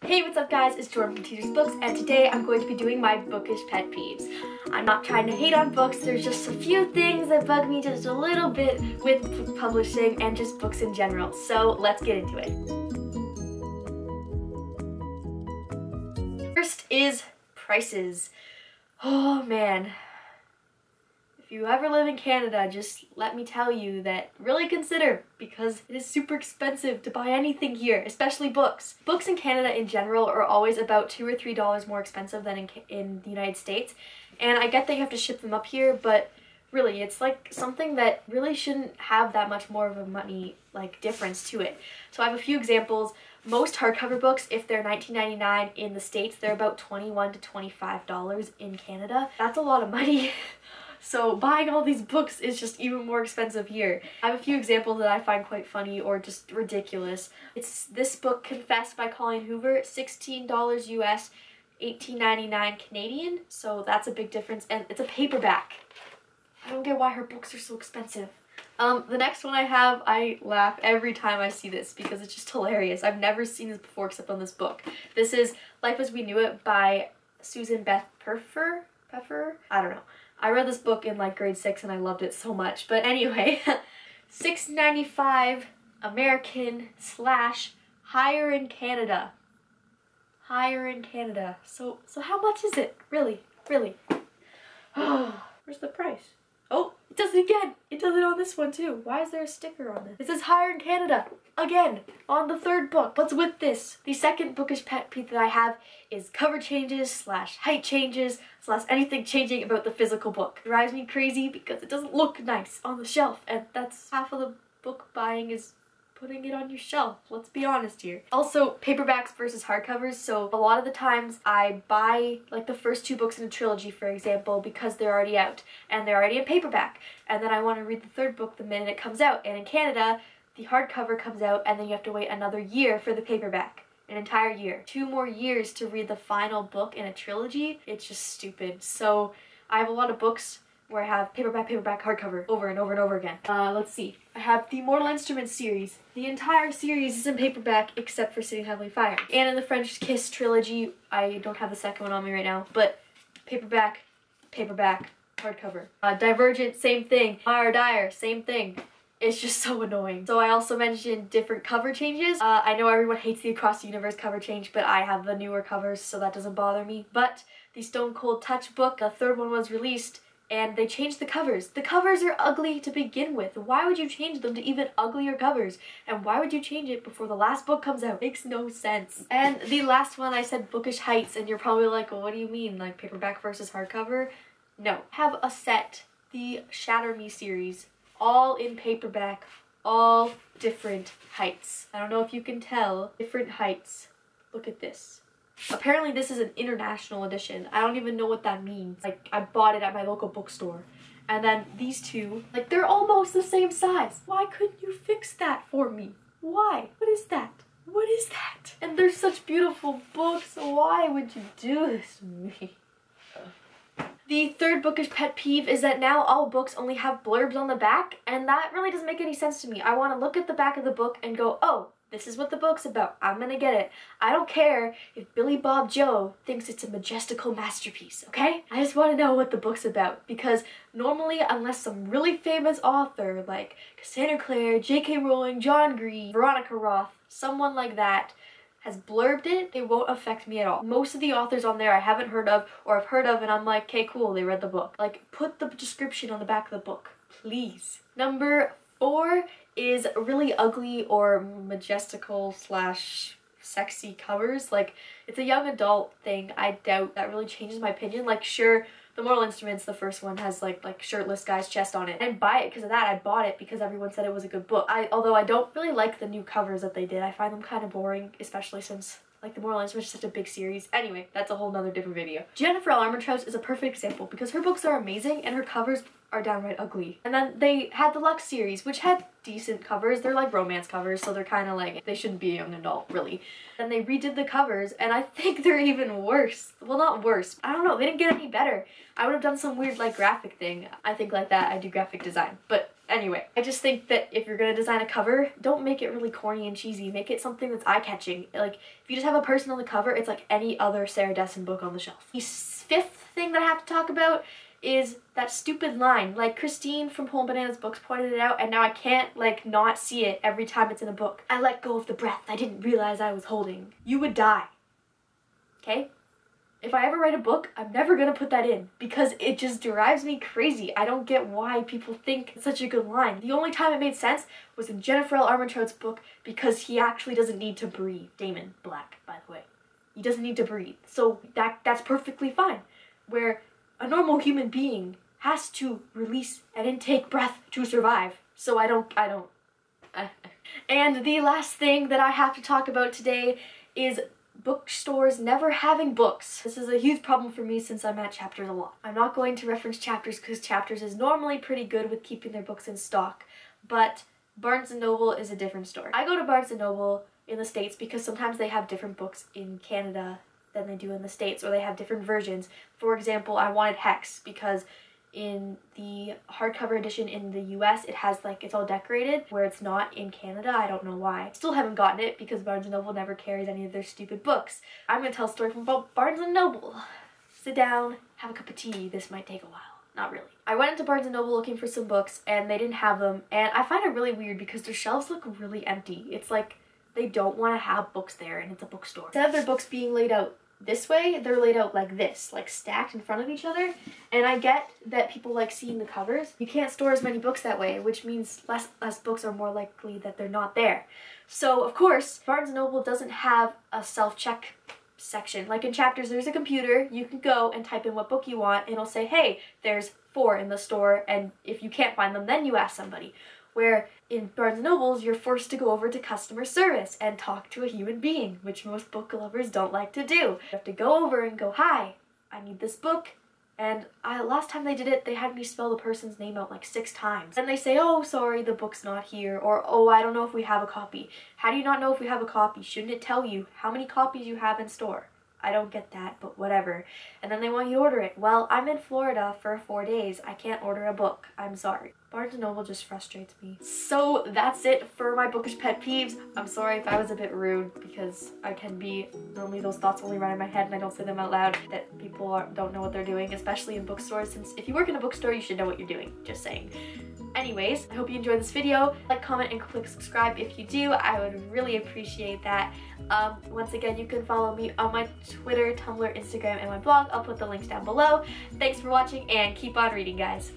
Hey, what's up guys? It's Jordan from TeasersBooks, and today I'm going to be doing my bookish pet peeves. I'm not trying to hate on books, there's just a few things that bug me just a little bit with publishing and just books in general. So let's get into it. First is prices. Oh man. If you ever live in Canada, just let me tell you that really consider, because it is super expensive to buy anything here, especially books. Books in Canada in general are always about $2 or $3 more expensive than in the United States. And I get that you have to ship them up here, but really it's like something that really shouldn't have that much more of a money difference to it. So I have a few examples. Most hardcover books, if they're $19.99 in the States, they're about $21 to $25 in Canada. That's a lot of money. So buying all these books is just even more expensive here. I have a few examples that I find quite funny or just ridiculous. It's this book, Confess by Colleen Hoover, $16 US, $18.99 Canadian. So that's a big difference, and it's a paperback. I don't get why her books are so expensive. The next one I have, I laugh every time I see this because it's just hilarious. I've never seen this before except on this book. This is Life as We Knew It by Susan Beth Pfeffer? I don't know. I read this book in grade 6 and I loved it so much. But anyway, $6.95 American / higher in Canada. Higher in Canada. So how much is it? Really? Where's the price? Oh, it does it again. It does it on this one too. Why is there a sticker on this? It says higher in Canada. Again, on the third book. What's with this? The second bookish pet peeve that I have is cover changes / height changes / anything changing about the physical book. It drives me crazy because it doesn't look nice on the shelf, and that's half of the book buying is putting it on your shelf. Let's be honest here. Also, paperbacks versus hardcovers. So a lot of the times I buy the first 2 books in a trilogy, for example, because they're already out and they're already in paperback, and then I want to read the third book the minute it comes out. And in Canada, the hardcover comes out and then you have to wait another year for the paperback. An entire year. 2 more years to read the final book in a trilogy. It's just stupid. So I have a lot of books where I have paperback, hardcover over and over and over again. Let's see. I have the Mortal Instruments series. The entire series is in paperback except for Sitting Heavily Fire. And in the French Kiss trilogy, I don't have the second one on me right now, but paperback, hardcover. Divergent, same thing. Fire Dyer, same thing. It's just so annoying. So I also mentioned different cover changes. I know everyone hates the Across the Universe cover change, but I have the newer covers, so that doesn't bother me. But the Stone Cold Touch book, the third one was released, and they changed the covers. The covers are ugly to begin with. Why would you change them to even uglier covers? And why would you change it before the last book comes out? Makes no sense. And the last one, I said bookish heights, and you're probably like, well, what do you mean? Paperback versus hardcover? No. Have a set, the Shatter Me series, all in paperback, all different heights. I don't know if you can tell. Different heights. Look at this. Apparently this is an international edition. I don't even know what that means. I bought it at my local bookstore. And then these two, they're almost the same size. Why couldn't you fix that for me? Why? What is that? What is that? And they're such beautiful books. Why would you do this to me? The third bookish pet peeve is that now all books only have blurbs on the back, and that really doesn't make any sense to me. I want to look at the back of the book and go, oh, this is what the book's about. I'm gonna get it. I don't care if Billy Bob Joe thinks it's a majestical masterpiece, okay? I just want to know what the book's about, because normally, unless some really famous author like Cassandra Clare, J.K. Rowling, John Green, Veronica Roth, someone like that, has blurbed it, it won't affect me at all. Most of the authors on there I haven't heard of, or I've heard of and I'm like, okay, cool, they read the book. Put the description on the back of the book, please. Number 4 is really ugly or majestical / sexy covers. It's a young adult thing. I doubt that really changes my opinion. Sure, the Mortal Instruments, the first one, has shirtless guy's chest on it. I didn't buy it because of that. I bought it because everyone said it was a good book. Although I don't really like the new covers that they did. I find them kind of boring, especially since the Mortal Instruments is such a big series. Anyway, that's a whole nother different video. Jennifer L. Armentrout is a perfect example because her books are amazing and her covers are downright ugly. And then they had the Lux series, which had decent covers. They're like romance covers, so they're kind of like, they shouldn't be a young adult, really. Then they redid the covers, and I think they're even worse. Well, not worse. I don't know, they didn't get any better. I would have done some weird like graphic thing. I think like that, I do graphic design. But anyway, I just think that if you're gonna design a cover, don't make it really corny and cheesy. Make it something that's eye-catching. Like, if you just have a person on the cover, it's like any other Sarah Dessen book on the shelf. The fifth thing that I have to talk about is that stupid line. Like, Christine from Home Bananas Books pointed it out, and now I can't like not see it every time it's in a book. I let go of the breath I didn't realize I was holding. You would die. Okay? If I ever write a book, I'm never gonna put that in because it just drives me crazy. I don't get why people think it's such a good line. The only time it made sense was in Jennifer L. Armentrout's book because he actually doesn't need to breathe. Damon Black, by the way. He doesn't need to breathe. So that's perfectly fine. Where a normal human being has to release and intake breath to survive. So I don't. And the last thing that I have to talk about today is bookstores never having books. This is a huge problem for me since I'm at Chapters a lot. I'm not going to reference Chapters because Chapters is normally pretty good with keeping their books in stock, but Barnes & Noble is a different story. I go to Barnes & Noble in the States because sometimes they have different books in Canada than they do in the States, or they have different versions. For example, I wanted Hex because in the hardcover edition in the US, it has like, it's all decorated, where it's not in Canada. I don't know why. Still haven't gotten it because Barnes & Noble never carries any of their stupid books. I'm gonna tell a story from about Barnes & Noble. Sit down, have a cup of tea. This might take a while. Not really. I went into Barnes & Noble looking for some books and they didn't have them, and I find it really weird because their shelves look really empty. It's like they don't want to have books there and it's a bookstore. Instead of their books being laid out this way, they're laid out like this, like stacked in front of each other. And I get that people like seeing the covers. You can't store as many books that way, which means less books are more likely that they're not there. So of course, Barnes & Noble doesn't have a self-check section. Like in Chapters, there's a computer, you can go and type in what book you want and it'll say, hey, there's 4 in the store, and if you can't find them, then you ask somebody. Where in Barnes & Noble's, you're forced to go over to customer service and talk to a human being, which most book lovers don't like to do. You have to go over and go, hi, I need this book. And last time they did it, they had me spell the person's name out like 6 times. And they say, oh, sorry, the book's not here. Or, oh, I don't know if we have a copy. How do you not know if we have a copy? Shouldn't it tell you how many copies you have in store? I don't get that, but whatever. And then they want you to order it. Well, I'm in Florida for 4 days. I can't order a book. I'm sorry. Barnes & Noble just frustrates me. So that's it for my bookish pet peeves. I'm sorry if I was a bit rude because I can be, normally those thoughts only run in my head and I don't say them out loud, that people don't know what they're doing, especially in bookstores, since if you work in a bookstore, you should know what you're doing. Just saying. Anyways, I hope you enjoyed this video. Like, comment, and click subscribe if you do. I would really appreciate that. Once again, you can follow me on my Twitter, Tumblr, Instagram, and my blog. I'll put the links down below. Thanks for watching, and keep on reading, guys.